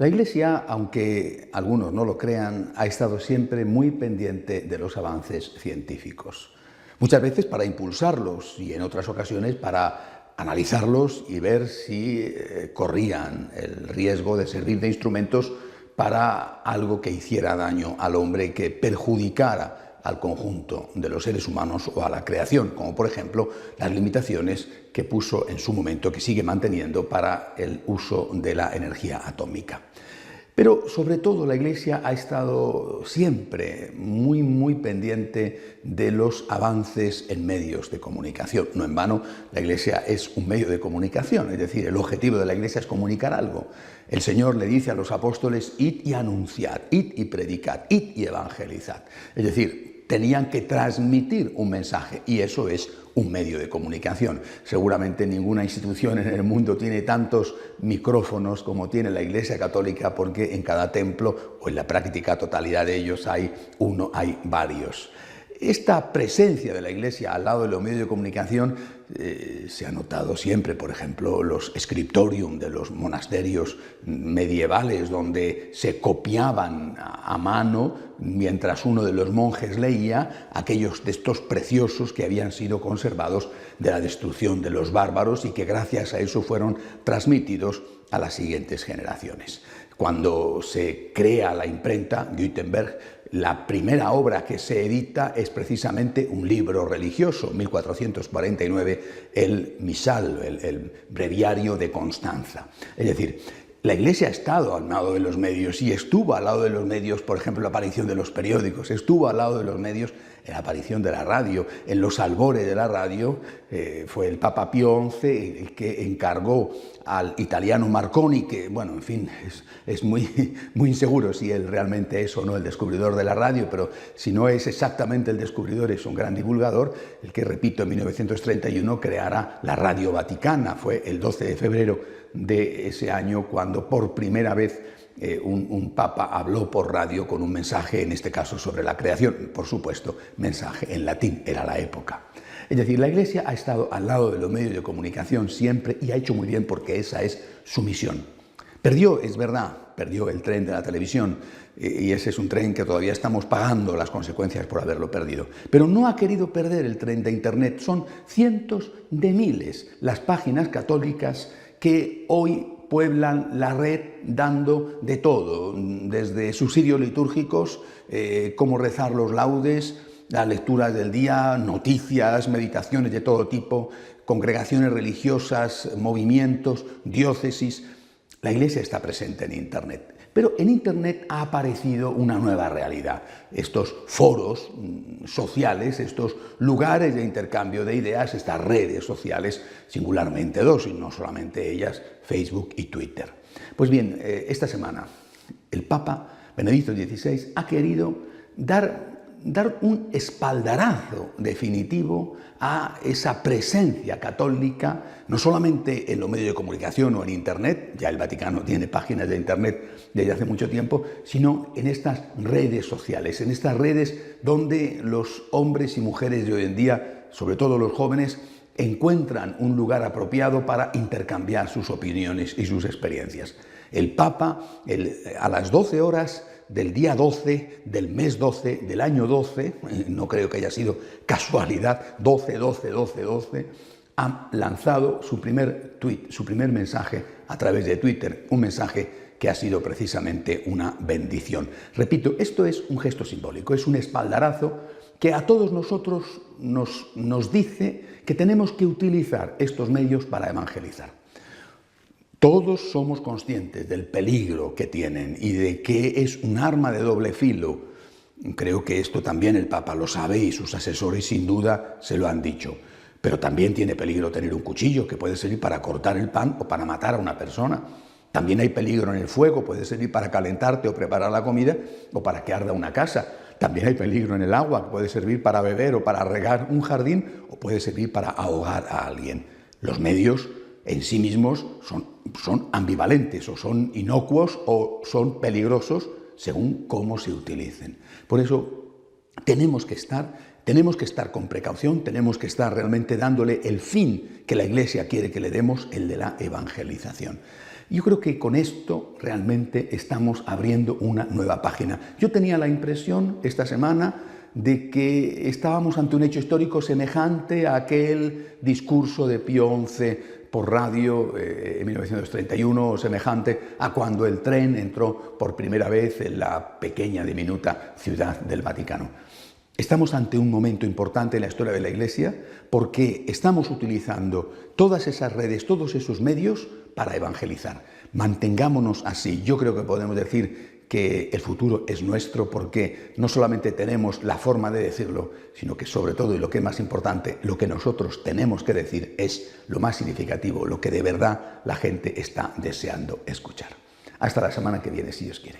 La Iglesia, aunque algunos no lo crean, ha estado siempre muy pendiente de los avances científicos. Muchas veces para impulsarlos y en otras ocasiones para analizarlos y ver si corrían el riesgo de servir de instrumentos para algo que hiciera daño al hombre, que perjudicara al conjunto de los seres humanos o a la creación, como por ejemplo las limitaciones que puso en su momento, que sigue manteniendo, para el uso de la energía atómica. Pero sobre todo la Iglesia ha estado siempre muy pendiente de los avances en medios de comunicación. No en vano, la Iglesia es un medio de comunicación, es decir, el objetivo de la Iglesia es comunicar algo. El Señor le dice a los apóstoles: id y anunciad, id y predicad, id y evangelizad. Es decir, tenían que transmitir un mensaje, y eso es un medio de comunicación. Seguramente ninguna institución en el mundo tiene tantos micrófonos como tiene la Iglesia Católica, porque en cada templo, o en la práctica totalidad de ellos, hay varios. Esta presencia de la Iglesia al lado de los medios de comunicación se ha notado siempre. Por ejemplo, los scriptorium de los monasterios medievales, donde se copiaban a mano mientras uno de los monjes leía aquellos textos preciosos que habían sido conservados de la destrucción de los bárbaros y que gracias a eso fueron transmitidos a las siguientes generaciones. Cuando se crea la imprenta, Gutenberg, la primera obra que se edita es precisamente un libro religioso, 1449, el Misal, el Breviario de Constanza. Es decir, la Iglesia ha estado al lado de los medios, y estuvo al lado de los medios, por ejemplo, en la aparición de los periódicos, estuvo al lado de los medios en la aparición de la radio. En los albores de la radio fue el Papa Pío XI el que encargó al italiano Marconi, que, bueno, en fin, es muy inseguro si él realmente es o no el descubridor de la radio, pero si no es exactamente el descubridor, es un gran divulgador, el que, repito, en 1931 creara la Radio Vaticana. Fue el 12 de febrero de ese año cuando por primera vez un papa habló por radio con un mensaje, en este caso sobre la creación, por supuesto, mensaje en latín, era la época. Es decir, la Iglesia ha estado al lado de los medios de comunicación siempre, y ha hecho muy bien, porque esa es su misión. Perdió, es verdad, perdió el tren de la televisión, y ese es un tren que todavía estamos pagando las consecuencias por haberlo perdido. Pero no ha querido perder el tren de Internet. Son cientos de miles las páginas católicas que hoy pueblan la red, dando de todo, desde subsidios litúrgicos, cómo rezar los laudes, las lecturas del día, noticias, meditaciones de todo tipo, congregaciones religiosas, movimientos, diócesis. La Iglesia está presente en Internet. Pero en Internet ha aparecido una nueva realidad. Estos foros sociales, estos lugares de intercambio de ideas, estas redes sociales, singularmente dos, y no solamente ellas, Facebook y Twitter. Pues bien, esta semana el Papa Benedicto XVI ha querido dar un espaldarazo definitivo a esa presencia católica, no solamente en los medios de comunicación o en Internet, ya el Vaticano tiene páginas de Internet desde hace mucho tiempo, sino en estas redes sociales, en estas redes donde los hombres y mujeres de hoy en día, sobre todo los jóvenes, encuentran un lugar apropiado para intercambiar sus opiniones y sus experiencias. El Papa, a las 12 horas del día 12, del mes 12, del año 12, no creo que haya sido casualidad, 12, ha lanzado su primer tuit, su primer mensaje a través de Twitter, un mensaje que ha sido precisamente una bendición. Repito, esto es un gesto simbólico, es un espaldarazo que a todos nosotros nos dice que tenemos que utilizar estos medios para evangelizar. Todos somos conscientes del peligro que tienen y de que es un arma de doble filo. Creo que esto también el Papa lo sabe, y sus asesores sin duda se lo han dicho. Pero también tiene peligro tener un cuchillo, que puede servir para cortar el pan o para matar a una persona. También hay peligro en el fuego, puede servir para calentarte o preparar la comida, o para que arda una casa. También hay peligro en el agua, que puede servir para beber o para regar un jardín, o puede servir para ahogar a alguien. Los medios en sí mismos son ambivalentes, o son inocuos o son peligrosos según cómo se utilicen. Por eso tenemos que estar con precaución, tenemos que estar realmente dándole el fin que la Iglesia quiere que le demos, el de la evangelización. Yo creo que con esto realmente estamos abriendo una nueva página. Yo tenía la impresión esta semana de que estábamos ante un hecho histórico semejante a aquel discurso de Pío XI por radio en 1931, o semejante a cuando el tren entró por primera vez en la pequeña, diminuta ciudad del Vaticano. Estamos ante un momento importante en la historia de la Iglesia porque estamos utilizando todas esas redes, todos esos medios para evangelizar. Mantengámonos así. Yo creo que podemos decir que el futuro es nuestro porque no solamente tenemos la forma de decirlo, sino que sobre todo, y lo que es más importante, lo que nosotros tenemos que decir es lo más significativo, lo que de verdad la gente está deseando escuchar. Hasta la semana que viene, si Dios quiere.